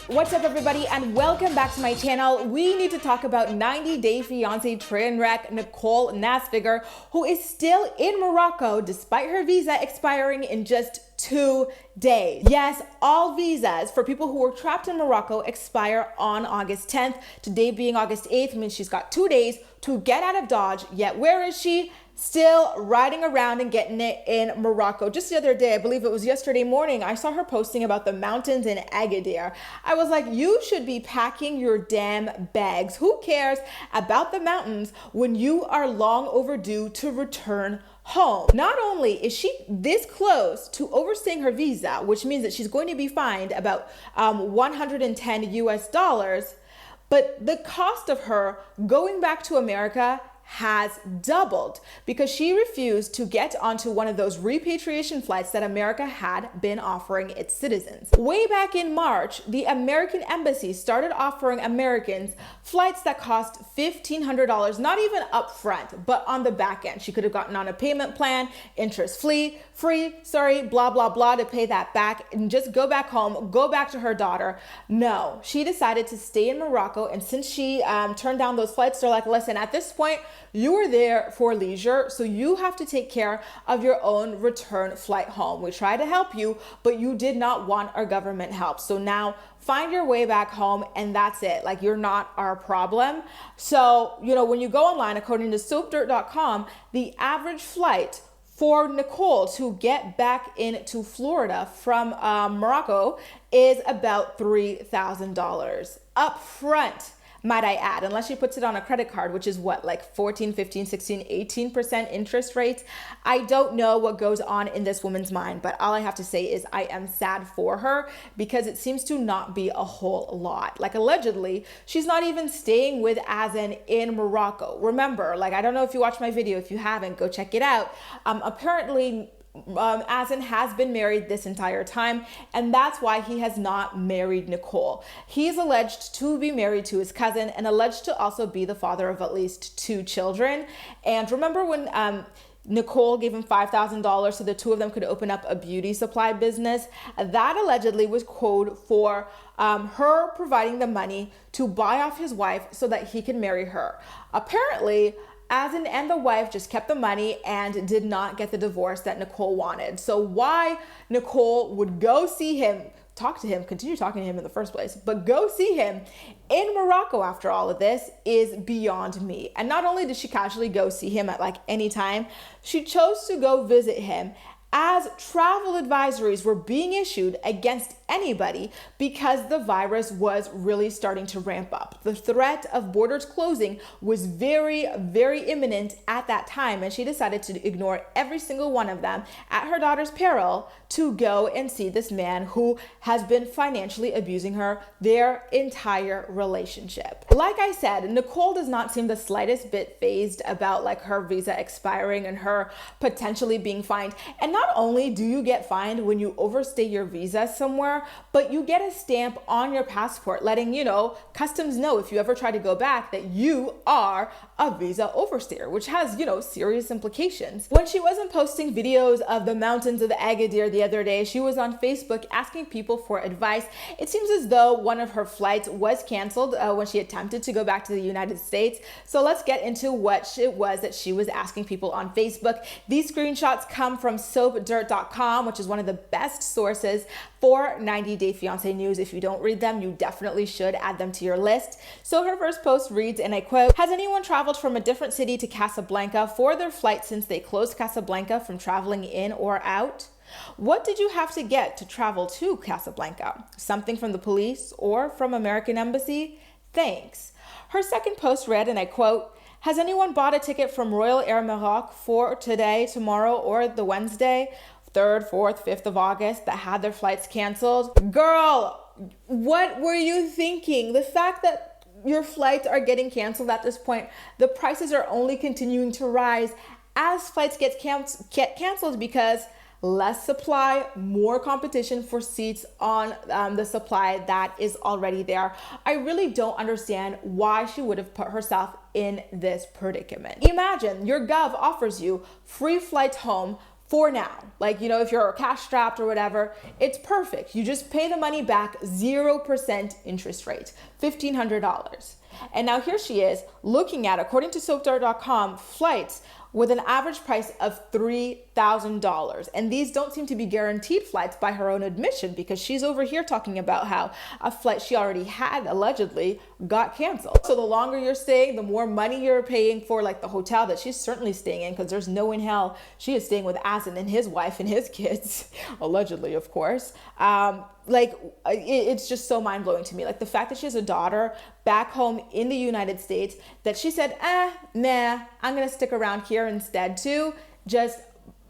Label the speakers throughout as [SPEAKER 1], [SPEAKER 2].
[SPEAKER 1] What's up, everybody, and welcome back to my channel. We need to talk about 90-day fiance train wreck Nicole Nafziger, who is still in Morocco despite her visa expiring in just 2 days. Yes, all visas for people who were trapped in Morocco expire on August 10th. Today being August 8th means she's got 2 days to get out of Dodge. Yet where is she? Still riding around and getting it in Morocco. Just the other day, I believe it was yesterday morning, I saw her posting about the mountains in Agadir. I was like, you should be packing your damn bags. Who cares about the mountains when you are long overdue to return home? Not only is she this close to overstaying her visa, which means that she's going to be fined about 110 US dollars, but the cost of her going back to America has doubled because she refused to get onto one of those repatriation flights that America had been offering its citizens. Way back in March, the American embassy started offering Americans flights that cost $1,500, not even up front, but on the back end. She could have gotten on a payment plan, interest free, blah, blah, blah, to pay that back and just go back home, go back to her daughter. No, she decided to stay in Morocco. And since she turned down those flights, they're like, listen, at this point, you are there for leisure, so you have to take care of your own return flight home. We tried to help you, but you did not want our government help. So now find your way back home, and that's it. Like, you're not our problem. So, when you go online, according to soapdirt.com, the average flight for Nicole to get back into Florida from Morocco is about $3,000 up front, might I add, unless she puts it on a credit card, which is what, like 14, 15, 16, 18% interest rates. I don't know what goes on in this woman's mind, but all I have to say is I am sad for her because it seems to not be a whole lot. Like, allegedly, she's not even staying with Azan in Morocco. Remember, like, I don't know if you watched my video. If you haven't, go check it out. Apparently, Azan has been married this entire time, and that's why he has not married Nicole. He's alleged to be married to his cousin and alleged to also be the father of at least 2 children. And remember when Nicole gave him $5,000 so the two of them could open up a beauty supply business? That allegedly was code for her providing the money to buy off his wife so that he can marry her. Apparently, Azan and the wife just kept the money and did not get the divorce that Nicole wanted. So why Nicole would go see him, continue talking to him in the first place, but go see him in Morocco after all of this is beyond me. And not only did she casually go see him at like any time, she chose to go visit him as travel advisories were being issued against anybody because the virus was really starting to ramp up. The threat of borders closing was very, very imminent at that time, and she decided to ignore every single one of them at her daughter's peril to go and see this man who has been financially abusing her their entire relationship. Like I said, Nicole does not seem the slightest bit fazed about like her visa expiring and her potentially being fined. And not only do you get fined when you overstay your visa somewhere, but you get a stamp on your passport letting, customs know if you ever try to go back that you are a visa overstayer, which has, serious implications. When she wasn't posting videos of the mountains of the Agadir the other day, she was on Facebook asking people for advice. It seems as though one of her flights was canceled when she attempted to go back to the United States. So let's get into what it was that she was asking people on Facebook. These screenshots come from soapdirt.com, which is one of the best sources for 90-day fiance news. If you don't read them, you definitely should add them to your list. So her first post reads, and I quote, "Has anyone traveled from a different city to Casablanca for their flight since they closed Casablanca from traveling in or out? What did you have to get to travel to Casablanca? Something from the police or from American Embassy? Thanks." Her second post read, and I quote, "Has anyone bought a ticket from Royal Air Maroc for today, tomorrow, or the Wednesday, 3rd, 4th, 5th of August that had their flights canceled?" Girl, what were you thinking? The fact that your flights are getting canceled at this point, the prices are only continuing to rise as flights get canceled because less supply, more competition for seats on the supply that is already there. I really don't understand why she would have put herself in this predicament. Imagine your gov offers you free flights home for now. Like, you know, if you're cash strapped or whatever, it's perfect. You just pay the money back, 0% interest rate, $1,500. And now here she is looking at, according to soapdart.com, flights with an average price of $3,000. And these don't seem to be guaranteed flights by her own admission, because she's over here talking about how a flight she already had allegedly got canceled. So the longer you're staying, the more money you're paying for, like the hotel that she's certainly staying in, because there's no in hell she is staying with Azan and his wife and his kids, allegedly, of course. It's just so mind-blowing to me. Like the fact that she has a daughter back home in the United States that she said, nah, I'm gonna stick around here instead too, just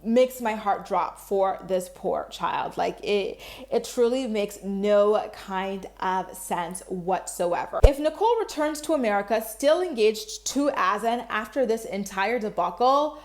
[SPEAKER 1] makes my heart drop for this poor child. Like it truly makes no kind of sense whatsoever. If Nicole returns to America still engaged to Azan after this entire debacle,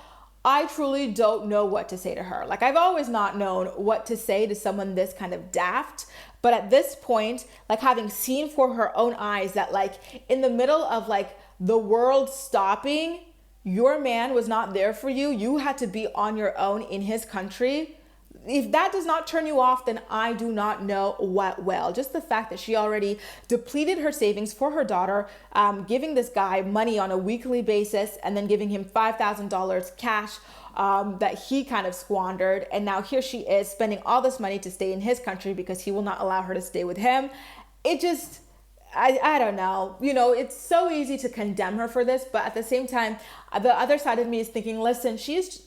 [SPEAKER 1] I truly don't know what to say to her. Like, I've always not known what to say to someone this kind of daft. But at this point, like having seen for her own eyes that like in the middle of like the world stopping, your man was not there for you. You had to be on your own in his country. If that does not turn you off, then I do not know what will. Just the fact that she already depleted her savings for her daughter, giving this guy money on a weekly basis and then giving him $5,000 cash that he kind of squandered. And now here she is spending all this money to stay in his country because he will not allow her to stay with him. It just... I don't know, you know, it's so easy to condemn her for this, but at the same time, the other side of me is thinking, listen, she's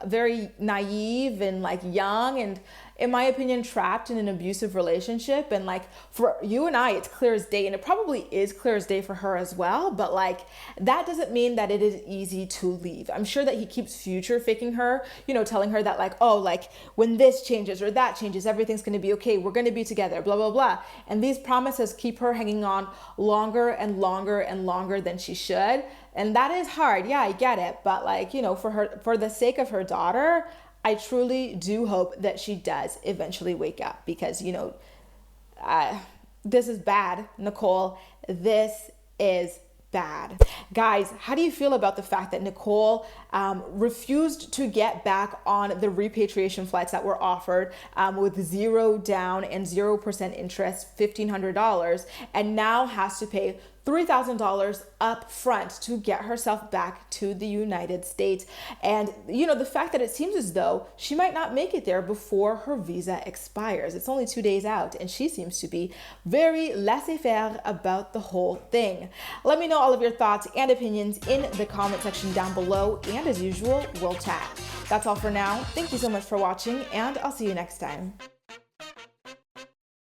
[SPEAKER 1] very naive and like young and in my opinion, trapped in an abusive relationship. And like for you and I, it's clear as day, and it probably is clear as day for her as well. But like, that doesn't mean that it is easy to leave. I'm sure that he keeps future faking her, you know, telling her that like, oh, like when this changes or that changes, everything's going to be okay. We're going to be together, blah, blah, blah. And these promises keep her hanging on longer and longer and longer than she should. And that is hard. Yeah, I get it. But like, you know, for the sake of her daughter, I truly do hope that she does eventually wake up, because, you know, this is bad, Nicole. This is bad. Guys, how do you feel about the fact that Nicole refused to get back on the repatriation flights that were offered with zero down and 0% interest, $1,500, and now has to pay $3,000 up front to get herself back to the United States? And, you know, the fact that it seems as though she might not make it there before her visa expires. It's only 2 days out, and she seems to be very laissez-faire about the whole thing. Let me know all of your thoughts and opinions in the comment section down below, and as usual, we'll chat. That's all for now. Thank you so much for watching, and I'll see you next time.